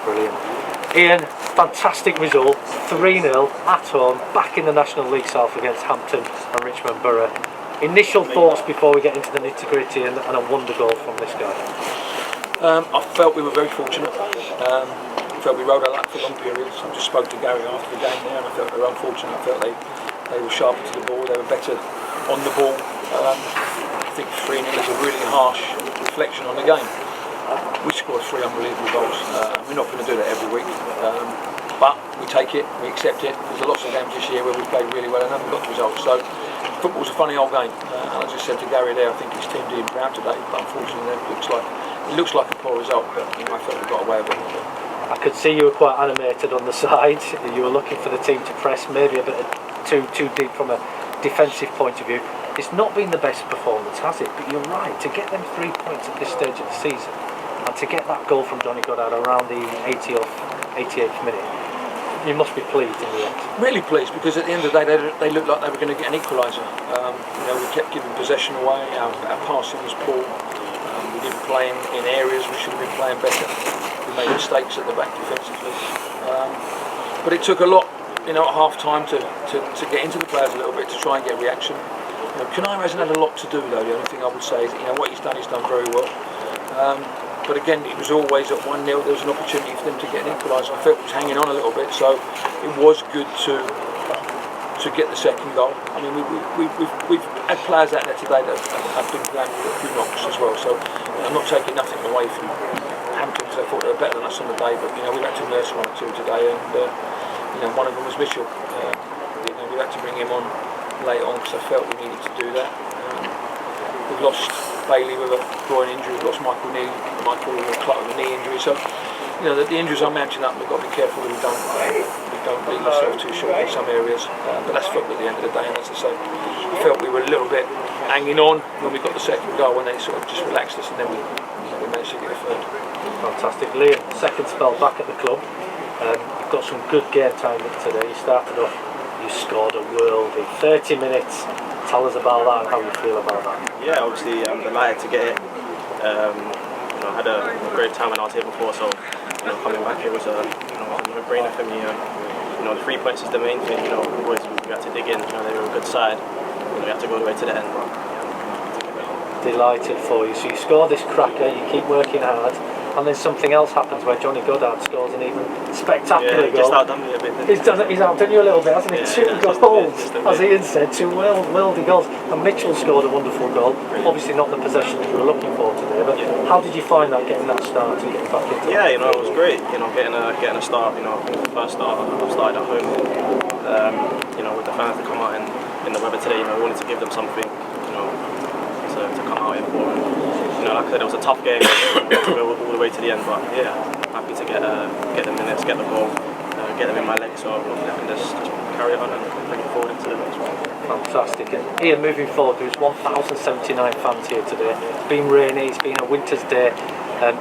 Brilliant. Ian, fantastic result, 3-0 at home, back in the National League South against Hampton and Richmond Borough. Initial thoughts before we get into the nitty-gritty and a wonder goal from this guy? I felt we were very fortunate. I felt we rode our luck for long periods. I just spoke to Gary after the game there, and I felt they were unfortunate. I felt they were sharper to the ball, they were better on the ball. I think 3-0 is a really harsh reflection on the game. We scored 3 unbelievable goals. We're not going to do that every week, but we take it, we accept it. There's lots of games this year where we played really well and haven't got results. So football's a funny old game. And I just said to Gary there, I think his team did him proud today, but unfortunately it looks like a poor result. But I felt we got away with it. I could see you were quite animated on the side. You were looking for the team to press, maybe a bit too deep from a defensive point of view. It's not been the best performance, has it? But you're right, to get them 3 points at this stage of the season, and to get that goal from Johnny Goddard around the 80th or 88th minute, you must be pleased in the end. Really pleased, because at the end of the day they looked like they were going to get an equaliser. We kept giving possession away, our passing was poor, we didn't play in areas we should have been playing better, we made mistakes at the back defensively. But it took a lot at half time to get into the players a little bit, to try and get reaction. Kanai hasn't had a lot to do though. The only thing I would say is what he's done very well. But again, it was always at 1-0. There was an opportunity for them to get an equaliser. I felt it was hanging on a little bit, so it was good to get the second goal. I mean, we've had players out there today that have been playing good knocks as well. So I'm not taking nothing away from Hampton, because I thought they were better than us on the day. But we've had to nurse 1 or 2 today, and one of them was Mitchell. We had to bring him on late on because I felt we needed to do that. We've lost Bailey with a groin injury, we've lost Michael with a knee injury. So the injuries are mounting up. We've got to be careful that we don't leave ourselves too short in some areas. But that's football at the end of the day, and as I say, I felt we were a little bit hanging on when we got the second goal, and then it sort of just relaxed us, and then we managed to get a third. Fantastic. Liam, second spell back at the club. You've got some good game time today. You started off, you scored a worldie, 30 minutes. Tell us about that and how you feel about that. Yeah, obviously I'm delighted to get it. I had a great time when I was here before, so coming back here was a no-brainer for me. The 3 points is the main thing. Boys, we had to dig in. They were a good side, and we had to go all the way to the end. But delighted for you. So you score this cracker, you keep working hard, and then something else happens where Johnny Goddard scores an even spectacular goal. Just outdone me a bit. He's outdone you a little bit, hasn't he? Yeah, 2 goals, as Ian said, 2 worldy goals. And Mitchell scored a wonderful goal. Obviously not the possession that you were looking for today, but how did you find that, getting that start and getting back into it? Yeah, it was great. Getting a start. I think the first start I started at home. With the fans to come out in the weather today, we wanted to give them something, to come out here for. Like I said, it was a tough game to go all the way to the end, but yeah, happy to get the minutes, get the goal, get them in my legs, so I can just carry on and bring it forward into the next one. Fantastic. And Ian, moving forward, there's 1,079 fans here today. It's been rainy, it's been a winter's day.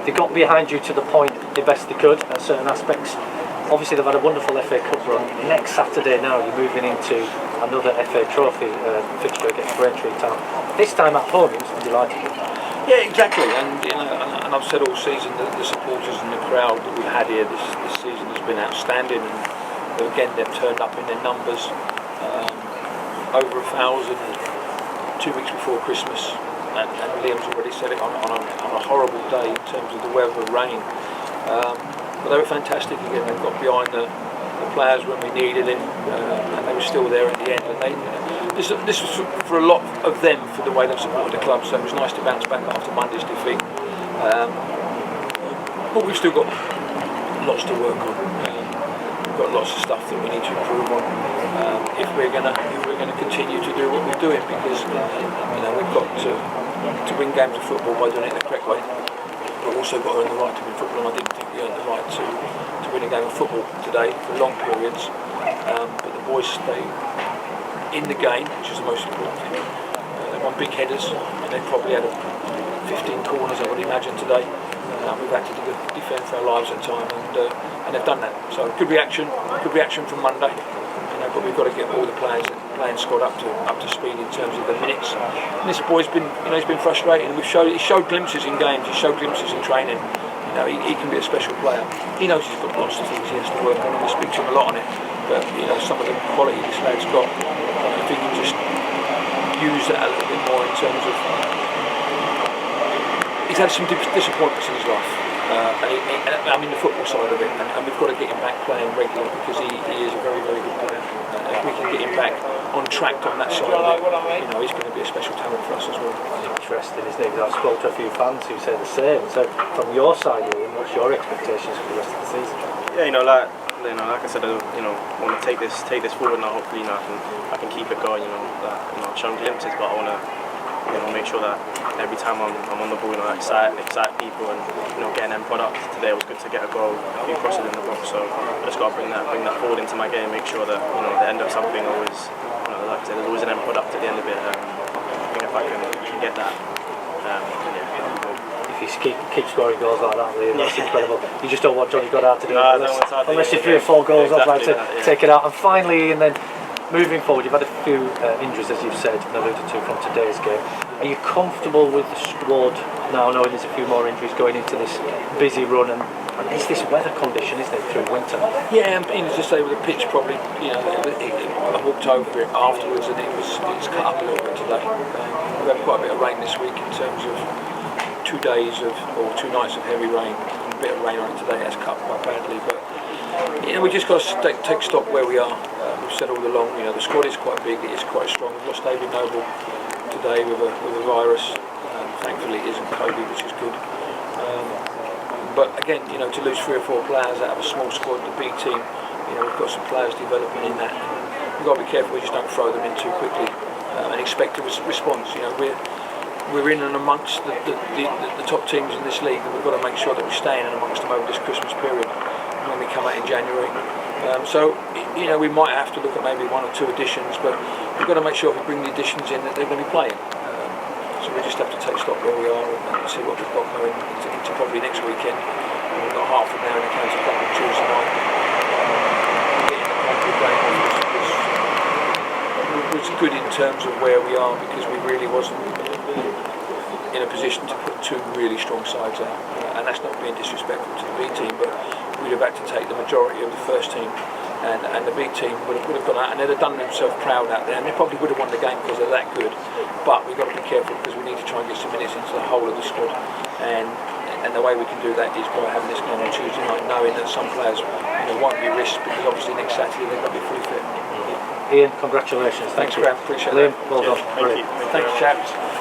They got behind you to the point the best they could at certain aspects. Obviously they've had a wonderful FA Cup run. Next Saturday now you're moving into another FA Trophy fixture against Braintree Town. This time at home, you must be delighted. Yeah, exactly, and I've said all season that the supporters and the crowd that we've had here this season has been outstanding, and again they've turned up in their numbers, over 1,000 2 weeks before Christmas, and Liam's already said it, on a horrible day in terms of the weather, rain, but they were fantastic again. They got behind the players when we needed it, and they were still there at the end, and this was for a lot of them for the way they've supported the club, so it was nice to bounce back after Monday's defeat. But we've still got lots to work on. We've got lots of stuff that we need to improve on if we're going to continue to do what we're doing, because we've got to win games of football by doing it the correct way. But also got to earn the right to win football, and I didn't think we earned the right to win a game of football today for long periods. But the boys stay in the game, which is the most important thing. They won big headers, and they probably had 15 corners, I would imagine, today. We've had to defend for our lives at times, and they've done that. So good reaction from Monday. But we've got to get all the players playing squad up to speed in terms of the minutes. And this boy's been, he's been frustrating. He showed glimpses in games, he showed glimpses in training. You know, he can be a special player. He knows he's got lots of things he has to work on, and we speak to him a lot on it. But you know, some of the quality this lad's got, if he can just use that a little bit more in terms of, he's had some disappointments in his life. I mean the football side of it, and we've got to get him back playing regular because he is a very, very good player. If we can get him back on track on that side of it, you know, he's going to be a special talent for us as well. Interesting, isn't it? I've spoken to a few fans who say the same. So from your side, Ian, what's your expectations for the rest of the season? Yeah, like I said, I want to take this forward now. Hopefully, I can keep it going. I've shown glimpses, but I want to make sure that every time I'm on the ball, excite people, and getting them products. Today was good to get a goal, a few crosses in the box. So I just got to bring that forward into my game, make sure that the end of something always, like I said, there's always an end product at the end of it. I think if I can get that, yeah, that'll be good. If you keep scoring goals like that, Liam, that's incredible. You just don't want Johnny Goddard to do it unless you're 3 or 4 goals off, like to take it out. And finally, and then moving forward, you've had a few injuries, as you've said and alluded to from today's game. Are you comfortable with the squad now, knowing there's a few more injuries going into this busy run? And it's this weather condition, isn't it, through winter? Yeah, and to say with the pitch, probably, I walked over it afterwards and it's cut up a little bit today. We've had quite a bit of rain this week in terms of 2 nights of heavy rain, and a bit of rain on it today. That's cut quite badly, but we just got to take stock where we are. We've said all along, the squad is quite big, it is quite strong. We've lost David Noble today with a virus. Thankfully it isn't COVID, which is good. But again, to lose 3 or 4 players out of a small squad, the B team, we've got some players developing in that. We've got to be careful we just don't throw them in too quickly and expect a response. We're in and amongst the top teams in this league, and we've got to make sure that we're staying in amongst them over this Christmas period when we come out in January. So we might have to look at maybe 1 or 2 additions, but we've got to make sure if we bring the additions in that they're going to be playing. So we just have to take stock where we are and see what we've got going into probably next weekend. We've got half an hour in the County Cup on Tuesday night. Getting the country game was good in terms of where we are, because we really wasn't in a position to put 2 really strong sides out, and that's not being disrespectful to the B team, but we'd have had to take the majority of the first team, and the B team would have gone out and they'd have done themselves proud out there, and they probably would have won the game because they're that good. But we've got to be careful because we need to try and get some minutes into the whole of the squad, and the way we can do that is by having this game on Tuesday night, knowing that some players won't be risked, because obviously next Saturday they're going to be fully fit. Ian, congratulations. Thanks, Graham. Appreciate Liam, it. well done. Thank you. Thanks, chaps.